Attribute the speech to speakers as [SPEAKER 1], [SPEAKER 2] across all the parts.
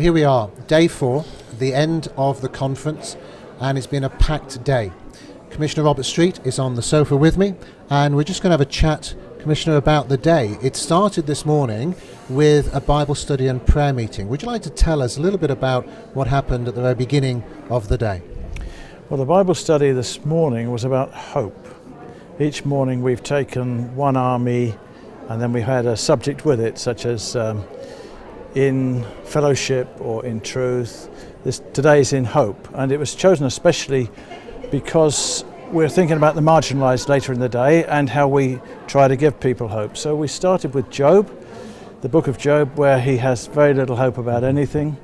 [SPEAKER 1] here we are, day 4, the end of the conference, and it's been a packed day. Commissioner Robert Street is on the sofa with me, and we're just going to have a chat, Commissioner, about the day. It started this morning with a Bible study and prayer meeting. Would you like to tell us a little bit about what happened at the very beginning of the day?
[SPEAKER 2] Well, the Bible study this morning was about hope. Each morning we've taken one army and then we've had a subject with it, such as in fellowship or in truth. Today's in hope, and it was chosen especially because we're thinking about the marginalised later in the day and how we try to give people hope. So we started with Job, the book of Job, where he has very little hope about anything,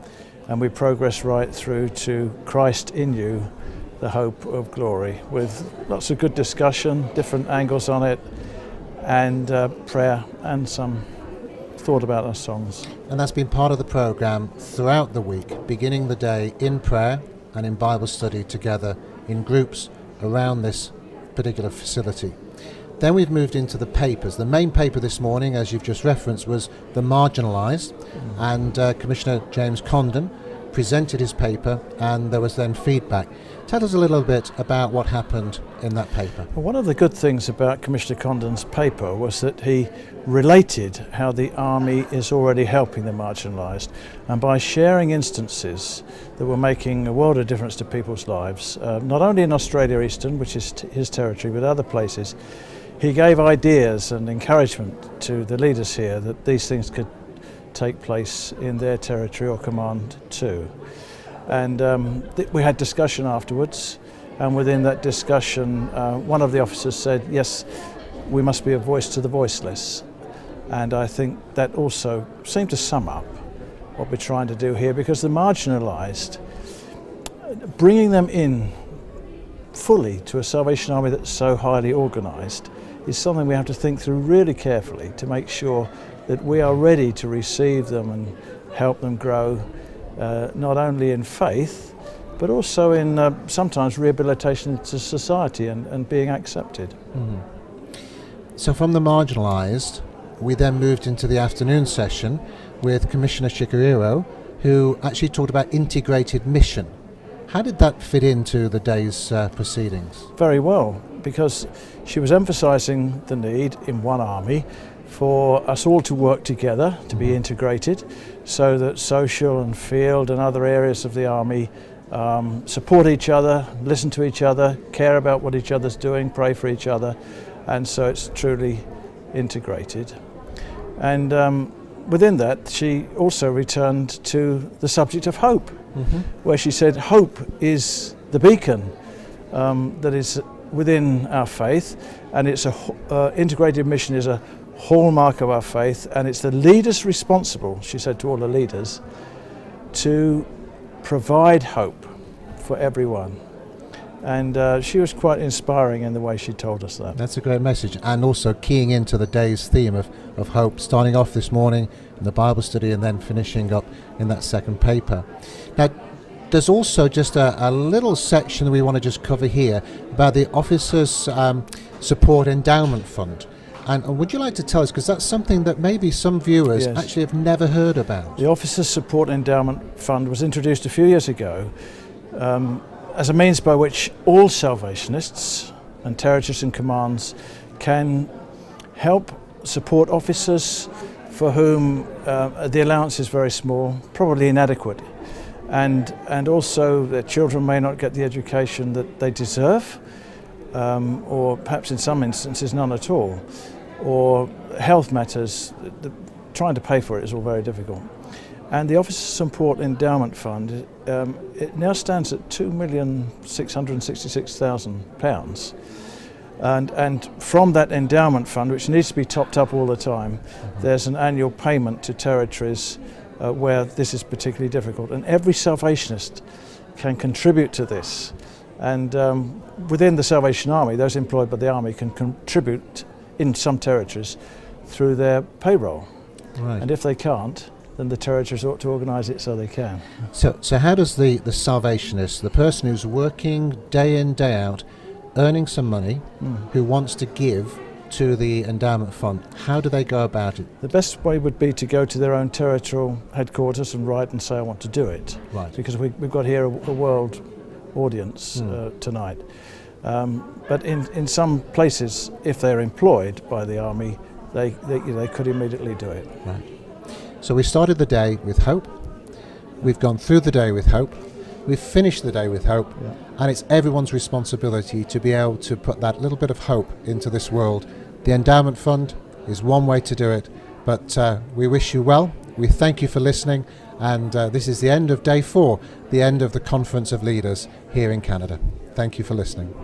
[SPEAKER 2] and we progress right through to Christ in you, the hope of glory, with lots of good discussion, different angles on it, and prayer and some thought about our songs.
[SPEAKER 1] And that's been part of the programme throughout the week, beginning the day in prayer and in Bible study together in groups around this particular facility. Then we've moved into the papers. The main paper this morning, as you've just referenced, was The Marginalised, and Commissioner James Condon presented his paper, and there was then feedback. Tell us a little bit about what happened in that paper.
[SPEAKER 2] Well, one of the good things about Commissioner Condon's paper was that he related how the Army is already helping the marginalised, and by sharing instances that were making a world of difference to people's lives, not only in Australia Eastern, which is his territory, but other places, he gave ideas and encouragement to the leaders here that these things could take place in their territory or command too. And we had discussion afterwards, and within that discussion one of the officers said, yes, we must be a voice to the voiceless. And I think that also seemed to sum up what we're trying to do here, because the marginalised, bringing them in fully to a Salvation Army that's so highly organised is something we have to think through really carefully to make sure that we are ready to receive them and help them grow, not only in faith, but also in sometimes rehabilitation to society and being accepted.
[SPEAKER 1] Mm-hmm. So from the marginalised, we then moved into the afternoon session with Commissioner Chikiriro, who actually talked about integrated mission. How did that fit into the day's proceedings?
[SPEAKER 2] Very well, because she was emphasising the need in one army for us all to work together, to be integrated, so that social and field and other areas of the army support each other, listen to each other, care about what each other's doing, pray for each other, and so it's truly integrated. And within that, she also returned to the subject of hope, where she said hope is the beacon that is within our faith, and it's integrated mission is a hallmark of our faith, and it's the leaders responsible, she said to all the leaders, to provide hope for everyone. And she was quite inspiring in the way she told us that.
[SPEAKER 1] That's a great message, and also keying into the day's theme of hope, starting off this morning in the Bible study and then finishing up in that second paper. Now, there's also just a little section that we want to just cover here about the Officers Support Endowment Fund. And would you like to tell us, because that's something that maybe some viewers actually have never heard about?
[SPEAKER 2] The Officers Support Endowment Fund was introduced a few years ago as a means by which all Salvationists and territories and commands can help support officers for whom the allowance is very small, probably inadequate, and also their children may not get the education that they deserve, or perhaps in some instances none at all, or health matters, trying to pay for it is all very difficult. And the Officers Support Endowment Fund, it now stands at £2,666,000. And from that endowment fund, which needs to be topped up all the time, there's an annual payment to territories where this is particularly difficult. And every Salvationist can contribute to this. And within the Salvation Army, those employed by the Army can contribute in some territories through their payroll.
[SPEAKER 1] Right.
[SPEAKER 2] And if they can't, then the territories ought to organise it so they can.
[SPEAKER 1] So how does the Salvationist, the person who's working day in, day out, earning some money, who wants to give to the endowment fund, how do they go about it?
[SPEAKER 2] The best way would be to go to their own territorial headquarters and write and say, I want to do it.
[SPEAKER 1] Right.
[SPEAKER 2] Because we've got here a world audience tonight. But in some places, if they're employed by the army, they could immediately do it.
[SPEAKER 1] Right. So we started the day with hope. We've gone through the day with hope. We've finished the day with hope.
[SPEAKER 2] Yeah.
[SPEAKER 1] And it's everyone's responsibility to be able to put that little bit of hope into this world. The endowment fund is one way to do it, but we wish you well. We thank you for listening, and this is the end of day 4, the end of the Conference of Leaders here in Canada. Thank you for listening.